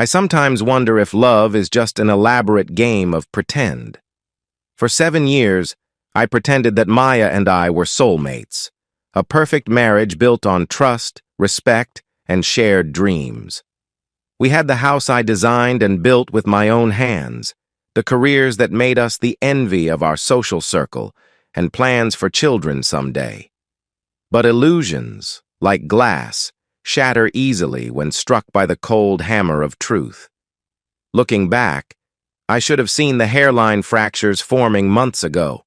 I sometimes wonder if love is just an elaborate game of pretend. For 7 years, I pretended that Maya and I were soulmates, a perfect marriage built on trust, respect, and shared dreams. We had the house I designed and built with my own hands, the careers that made us the envy of our social circle, and plans for children someday. But illusions, like glass, shatter easily when struck by the cold hammer of truth. Looking back, I should have seen the hairline fractures forming months ago,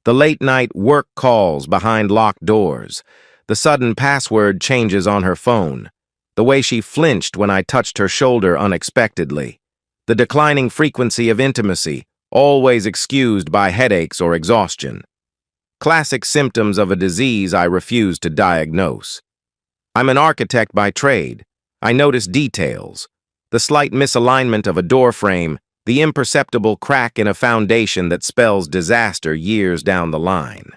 the late-night work calls behind locked doors, the sudden password changes on her phone, the way she flinched when I touched her shoulder unexpectedly, the declining frequency of intimacy, always excused by headaches or exhaustion. Classic symptoms of a disease I refuse to diagnose. I'm an architect by trade. I notice details, the slight misalignment of a door frame, the imperceptible crack in a foundation that spells disaster years down the line.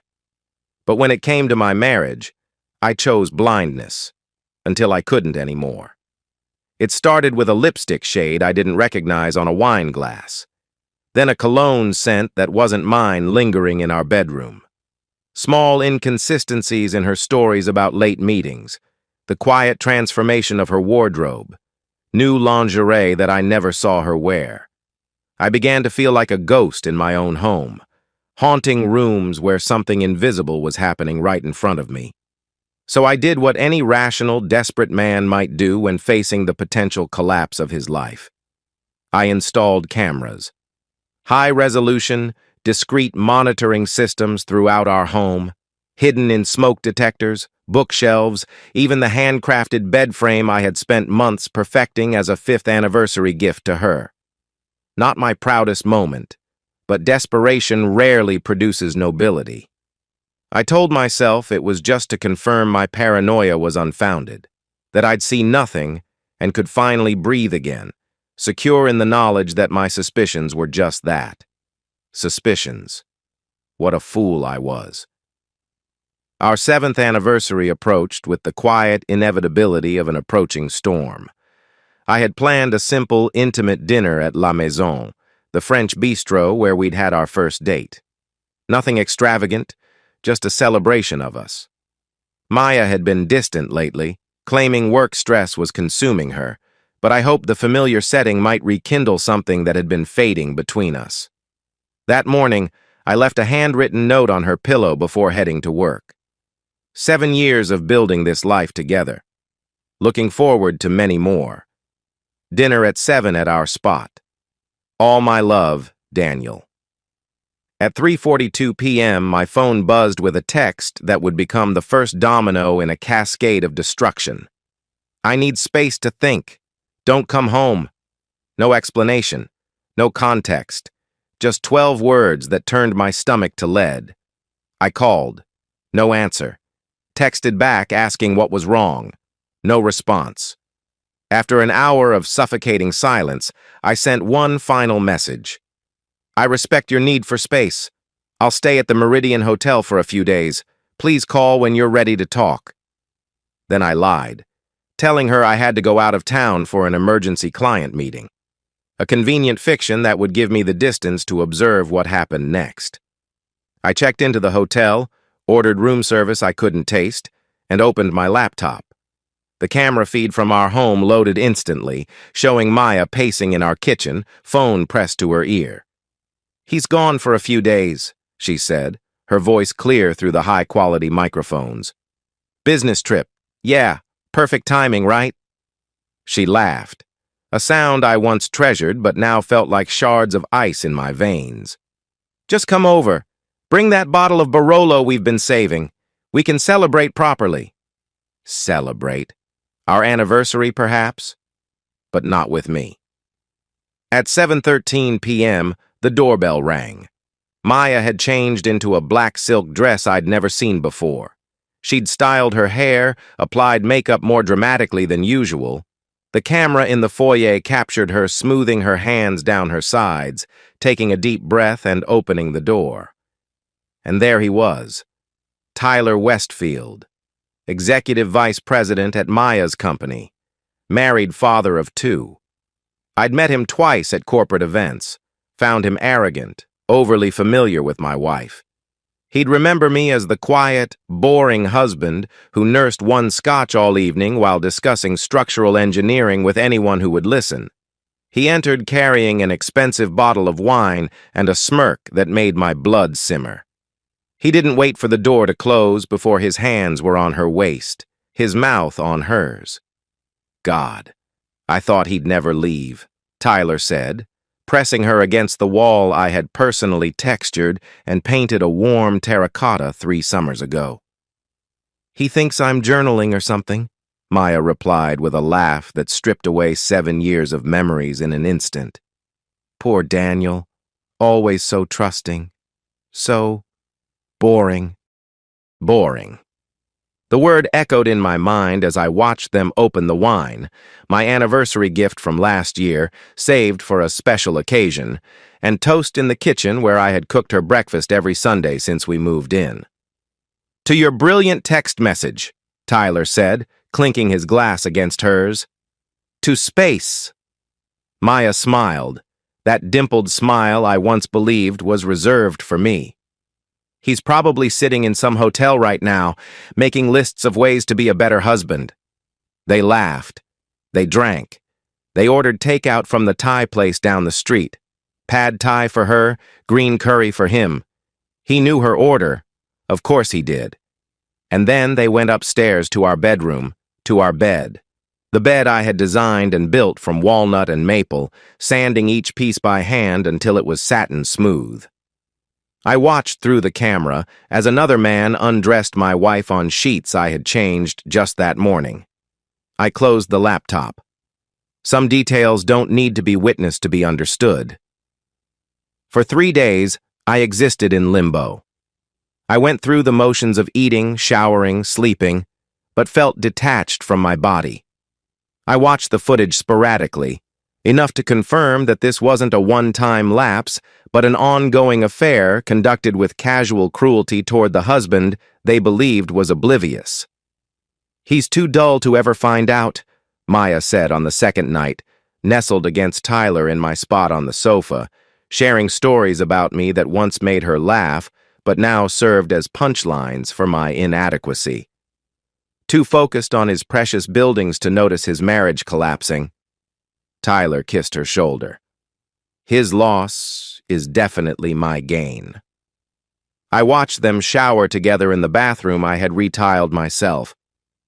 But when it came to my marriage, I chose blindness, until I couldn't anymore. It started with a lipstick shade I didn't recognize on a wine glass, then a cologne scent that wasn't mine lingering in our bedroom. Small inconsistencies in her stories about late meetings, the quiet transformation of her wardrobe, new lingerie that I never saw her wear. I began to feel like a ghost in my own home, haunting rooms where something invisible was happening right in front of me. So I did what any rational, desperate man might do when facing the potential collapse of his life. I installed cameras. High-resolution, discrete monitoring systems throughout our home, hidden in smoke detectors, bookshelves, even the handcrafted bed frame I had spent months perfecting as a 5th anniversary gift to her. Not my proudest moment, but desperation rarely produces nobility. I told myself it was just to confirm my paranoia was unfounded, that I'd see nothing and could finally breathe again, secure in the knowledge that my suspicions were just that. Suspicions. What a fool I was. Our 7th anniversary approached with the quiet inevitability of an approaching storm. I had planned a simple, intimate dinner at La Maison, the French bistro where we'd had our first date. Nothing extravagant, just a celebration of us. Maya had been distant lately, claiming work stress was consuming her, but I hoped the familiar setting might rekindle something that had been fading between us. That morning, I left a handwritten note on her pillow before heading to work. 7 years of building this life together. Looking forward to many more. Dinner at 7 at our spot. All my love, Daniel. At 3:42 p.m., my phone buzzed with a text that would become the first domino in a cascade of destruction. I need space to think. Don't come home. No explanation. No context. Just 12 words that turned my stomach to lead. I called. No answer. Texted back asking what was wrong. No response. After an hour of suffocating silence, I sent one final message. I respect your need for space. I'll stay at the Meridian Hotel for a few days. Please call when you're ready to talk. Then I lied, telling her I had to go out of town for an emergency client meeting. A convenient fiction that would give me the distance to observe what happened next. I checked into the hotel, ordered room service I couldn't taste, and opened my laptop. The camera feed from our home loaded instantly, showing Maya pacing in our kitchen, phone pressed to her ear. "He's gone for a few days," she said, her voice clear through the high-quality microphones. "Business trip. Yeah, perfect timing, right?" She laughed, a sound I once treasured but now felt like shards of ice in my veins. "Just come over. Bring that bottle of Barolo we've been saving. We can celebrate properly." Celebrate? Our anniversary, perhaps? But not with me. At 7:13 p.m., the doorbell rang. Maya had changed into a black silk dress I'd never seen before. She'd styled her hair, applied makeup more dramatically than usual. The camera in the foyer captured her smoothing her hands down her sides, taking a deep breath and opening the door. And there he was, Tyler Westfield, executive vice president at Maya's company, married father of 2. I'd met him twice at corporate events, found him arrogant, overly familiar with my wife. He'd remember me as the quiet, boring husband who nursed one scotch all evening while discussing structural engineering with anyone who would listen. He entered carrying an expensive bottle of wine and a smirk that made my blood simmer. He didn't wait for the door to close before his hands were on her waist, his mouth on hers. God, I thought he'd never leave, Tyler said, pressing her against the wall I had personally textured and painted a warm terracotta 3 summers ago. He thinks I'm journaling or something, Maya replied with a laugh that stripped away 7 years of memories in an instant. Poor Daniel, always so trusting, so boring. Boring. The word echoed in my mind as I watched them open the wine, my anniversary gift from last year, saved for a special occasion, and toast in the kitchen where I had cooked her breakfast every Sunday since we moved in. To your brilliant text message, Tyler said, clinking his glass against hers. To space. Maya smiled, that dimpled smile I once believed was reserved for me. He's probably sitting in some hotel right now, making lists of ways to be a better husband. They laughed. They drank. They ordered takeout from the Thai place down the street. Pad Thai for her, green curry for him. He knew her order. Of course he did. And then they went upstairs to our bedroom, to our bed. The bed I had designed and built from walnut and maple, sanding each piece by hand until it was satin smooth. I watched through the camera as another man undressed my wife on sheets I had changed just that morning. I closed the laptop. Some details don't need to be witnessed to be understood. For 3 days, I existed in limbo. I went through the motions of eating, showering, sleeping, but felt detached from my body. I watched the footage sporadically, enough to confirm that this wasn't a one-time lapse, but an ongoing affair conducted with casual cruelty toward the husband they believed was oblivious. He's too dull to ever find out, Maya said on the second night, nestled against Tyler in my spot on the sofa, sharing stories about me that once made her laugh, but now served as punchlines for my inadequacy. Too focused on his precious buildings to notice his marriage collapsing. Tyler kissed her shoulder. His loss is definitely my gain. I watched them shower together in the bathroom I had retiled myself,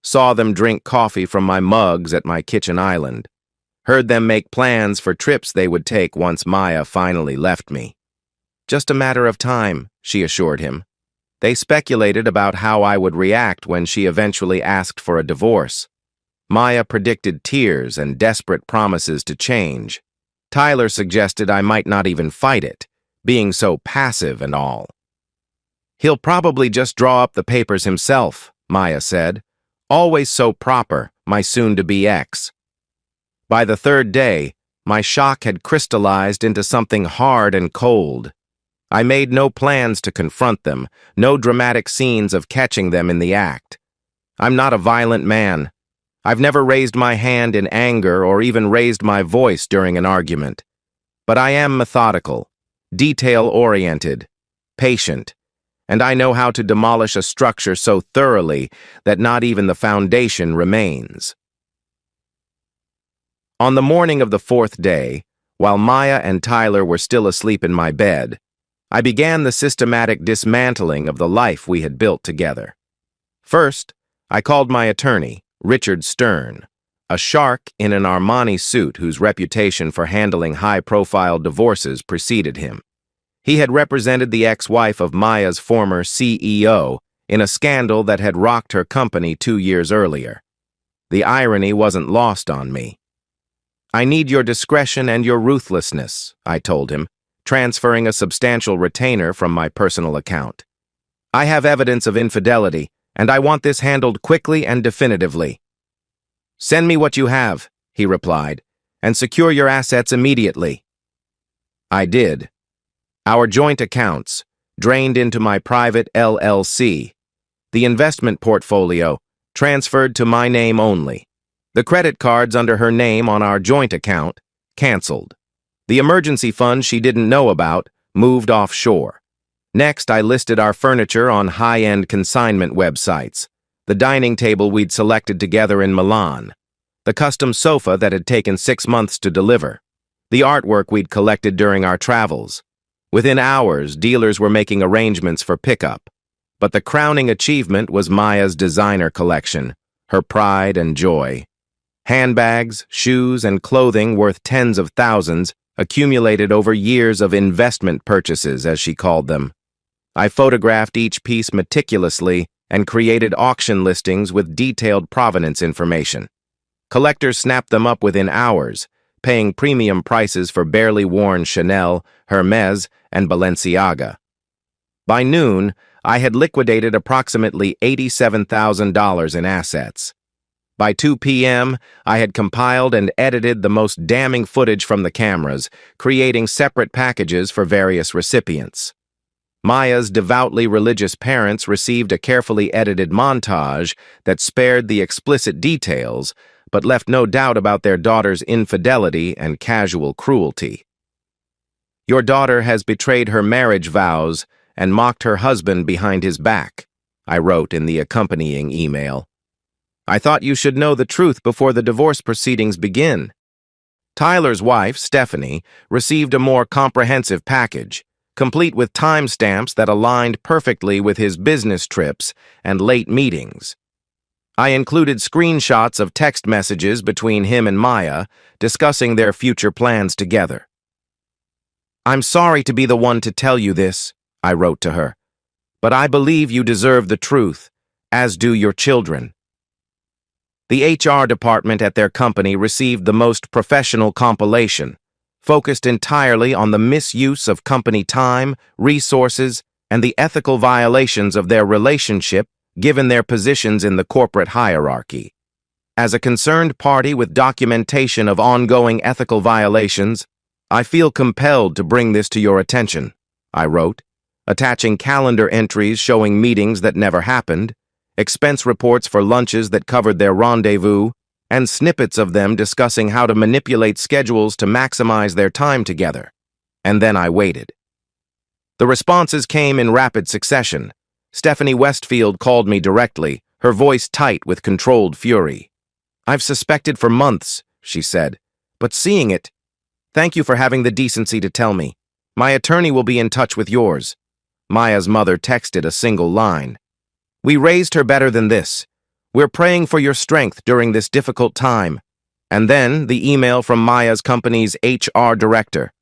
saw them drink coffee from my mugs at my kitchen island, heard them make plans for trips they would take once Maya finally left me. Just a matter of time, she assured him. They speculated about how I would react when she eventually asked for a divorce. Maya predicted tears and desperate promises to change. Tyler suggested I might not even fight it, being so passive and all. He'll probably just draw up the papers himself, Maya said. Always so proper, my soon-to-be ex. By the 3rd day, my shock had crystallized into something hard and cold. I made no plans to confront them, no dramatic scenes of catching them in the act. I'm not a violent man. I've never raised my hand in anger or even raised my voice during an argument. But I am methodical, detail-oriented, patient, and I know how to demolish a structure so thoroughly that not even the foundation remains. On the morning of the 4th day, while Maya and Tyler were still asleep in my bed, I began the systematic dismantling of the life we had built together. First, I called my attorney, Richard Stern, a shark in an Armani suit whose reputation for handling high-profile divorces preceded him. He had represented the ex-wife of Maya's former CEO in a scandal that had rocked her company 2 years earlier. The irony wasn't lost on me. I need your discretion and your ruthlessness, I told him, transferring a substantial retainer from my personal account. I have evidence of infidelity, and I want this handled quickly and definitively. Send me what you have, he replied, and secure your assets immediately. I did. Our joint accounts, drained into my private LLC. The investment portfolio, transferred to my name only. The credit cards under her name on our joint account, Canceled. The emergency fund she didn't know about moved offshore. Next, I listed our furniture on high-end consignment websites. The dining table we'd selected together in Milan. The custom sofa that had taken 6 months to deliver. The artwork we'd collected during our travels. Within hours, dealers were making arrangements for pickup. But the crowning achievement was Maya's designer collection, her pride and joy. Handbags, shoes, and clothing worth tens of thousands accumulated over years of investment purchases, as she called them. I photographed each piece meticulously and created auction listings with detailed provenance information. Collectors snapped them up within hours, paying premium prices for barely worn Chanel, Hermes, and Balenciaga. By noon, I had liquidated approximately $87,000 in assets. By 2 p.m., I had compiled and edited the most damning footage from the cameras, creating separate packages for various recipients. Maya's devoutly religious parents received a carefully edited montage that spared the explicit details, but left no doubt about their daughter's infidelity and casual cruelty. Your daughter has betrayed her marriage vows and mocked her husband behind his back, I wrote in the accompanying email. I thought you should know the truth before the divorce proceedings begin. Tyler's wife, Stephanie, received a more comprehensive package, complete with timestamps that aligned perfectly with his business trips and late meetings. I included screenshots of text messages between him and Maya, discussing their future plans together. I'm sorry to be the one to tell you this, I wrote to her, but I believe you deserve the truth, as do your children. The HR department at their company received the most professional compilation, focused entirely on the misuse of company time, resources, and the ethical violations of their relationship given their positions in the corporate hierarchy. As a concerned party with documentation of ongoing ethical violations, I feel compelled to bring this to your attention, I wrote, attaching calendar entries showing meetings that never happened, expense reports for lunches that covered their rendezvous, and snippets of them discussing how to manipulate schedules to maximize their time together. And then I waited. The responses came in rapid succession. Stephanie Westfield called me directly, her voice tight with controlled fury. I've suspected for months, she said, but seeing it, thank you for having the decency to tell me. My attorney will be in touch with yours. Maya's mother texted a single line. We raised her better than this. We're praying for your strength during this difficult time. And then the email from Maya's company's HR director.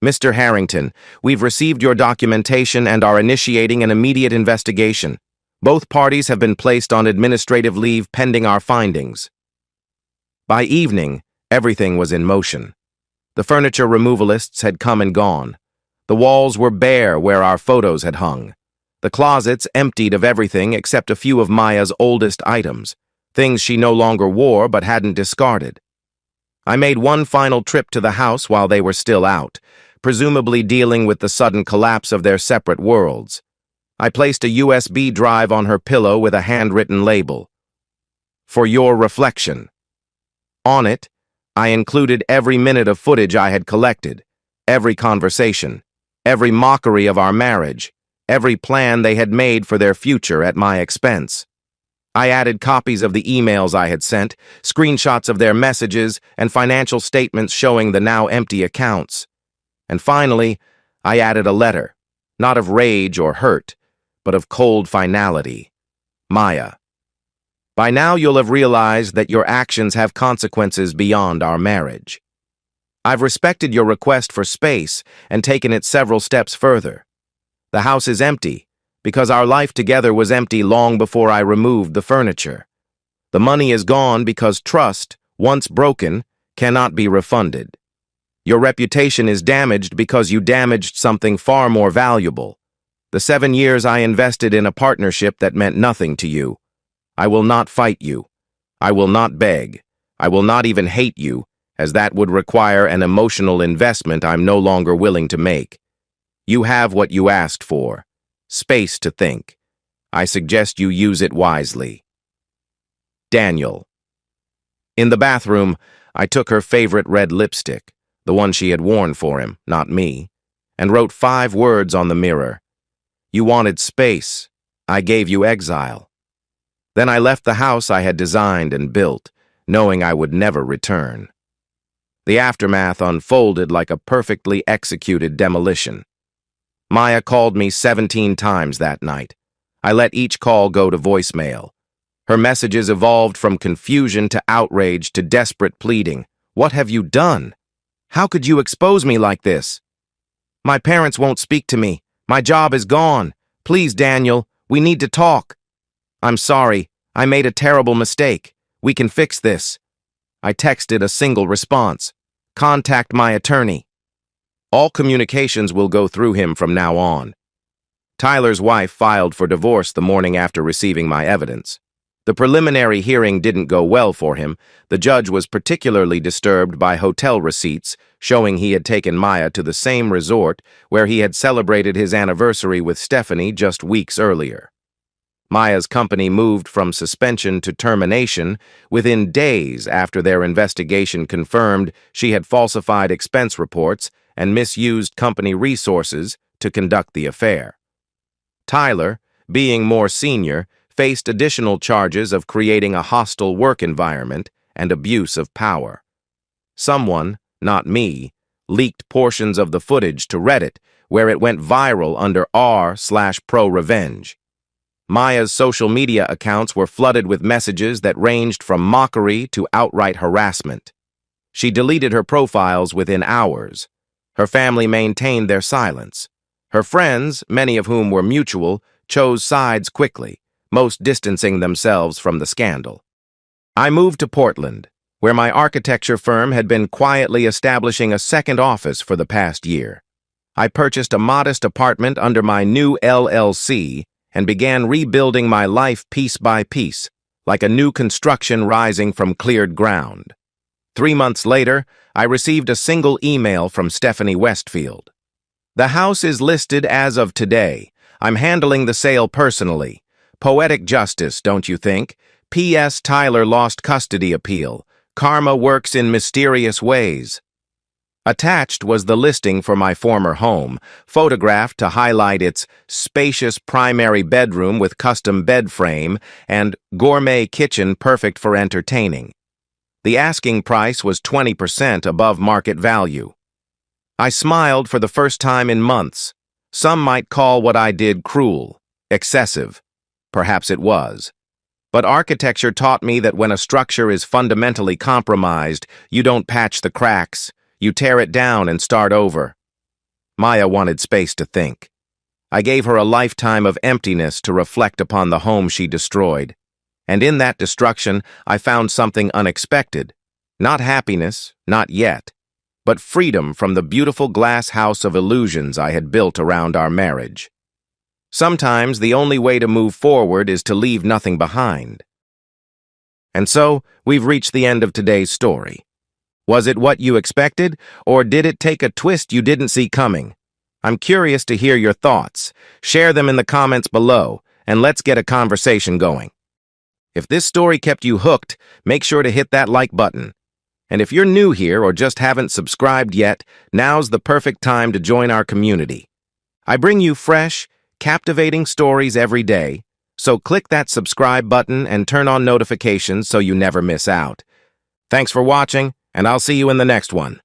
Mr. Harrington, we've received your documentation and are initiating an immediate investigation. Both parties have been placed on administrative leave pending our findings. By evening, everything was in motion. The furniture removalists had come and gone. The walls were bare where our photos had hung. The closets emptied of everything except a few of Maya's oldest items, things she no longer wore but hadn't discarded. I made one final trip to the house while they were still out, presumably dealing with the sudden collapse of their separate worlds. I placed a USB drive on her pillow with a handwritten label. For your reflection. On it, I included every minute of footage I had collected, every conversation, every mockery of our marriage, every plan they had made for their future at my expense. I added copies of the emails I had sent, screenshots of their messages, and financial statements showing the now empty accounts. And finally, I added a letter, not of rage or hurt, but of cold finality. Maya. By now you'll have realized that your actions have consequences beyond our marriage. I've respected your request for space and taken it several steps further. The house is empty because our life together was empty long before I removed the furniture. The money is gone because trust, once broken, cannot be refunded. Your reputation is damaged because you damaged something far more valuable. The 7 years I invested in a partnership that meant nothing to you. I will not fight you. I will not beg. I will not even hate you, as that would require an emotional investment I'm no longer willing to make. You have what you asked for. Space to think. I suggest you use it wisely. Daniel. In the bathroom, I took her favorite red lipstick, the one she had worn for him, not me, and wrote 5 words on the mirror. "You wanted space. I gave you exile." Then I left the house I had designed and built, knowing I would never return. The aftermath unfolded like a perfectly executed demolition. Maya called me 17 times that night. I let each call go to voicemail. Her messages evolved from confusion to outrage to desperate pleading. "What have you done? How could you expose me like this? My parents won't speak to me. My job is gone. Please, Daniel, we need to talk. I'm sorry. I made a terrible mistake. We can fix this." I texted a single response. "Contact my attorney. All communications will go through him from now on." Tyler's wife filed for divorce the morning after receiving my evidence. The preliminary hearing didn't go well for him. The judge was particularly disturbed by hotel receipts showing he had taken Maya to the same resort where he had celebrated his anniversary with Stephanie just weeks earlier. Maya's company moved from suspension to termination within days after their investigation confirmed she had falsified expense reports and misused company resources to conduct the affair. Tyler, being more senior, faced additional charges of creating a hostile work environment and abuse of power. Someone, not me, leaked portions of the footage to Reddit, where it went viral under r/pro-revenge. Maya's social media accounts were flooded with messages that ranged from mockery to outright harassment. She deleted her profiles within hours. Her family maintained their silence. Her friends, many of whom were mutual, chose sides quickly, most distancing themselves from the scandal. I moved to Portland, where my architecture firm had been quietly establishing a second office for the past year. I purchased a modest apartment under my new LLC and began rebuilding my life piece by piece, like a new construction rising from cleared ground. 3 months later, I received a single email from Stephanie Westfield. "The house is listed as of today. I'm handling the sale personally. Poetic justice, don't you think? P.S. Tyler lost custody appeal. Karma works in mysterious ways." Attached was the listing for my former home, photographed to highlight its spacious primary bedroom with custom bed frame and gourmet kitchen perfect for entertaining. The asking price was 20% above market value. I smiled for the first time in months. Some might call what I did cruel, excessive. Perhaps it was. But architecture taught me that when a structure is fundamentally compromised, you don't patch the cracks. You tear it down and start over. Maya wanted space to think. I gave her a lifetime of emptiness to reflect upon the home she destroyed. And in that destruction, I found something unexpected. Not happiness, not yet, but freedom from the beautiful glass house of illusions I had built around our marriage. Sometimes the only way to move forward is to leave nothing behind. And so, we've reached the end of today's story. Was it what you expected, or did it take a twist you didn't see coming? I'm curious to hear your thoughts. Share them in the comments below, and let's get a conversation going. If this story kept you hooked, make sure to hit that like button. And if you're new here or just haven't subscribed yet, now's the perfect time to join our community. I bring you fresh, captivating stories every day, so click that subscribe button and turn on notifications so you never miss out. Thanks for watching, and I'll see you in the next one.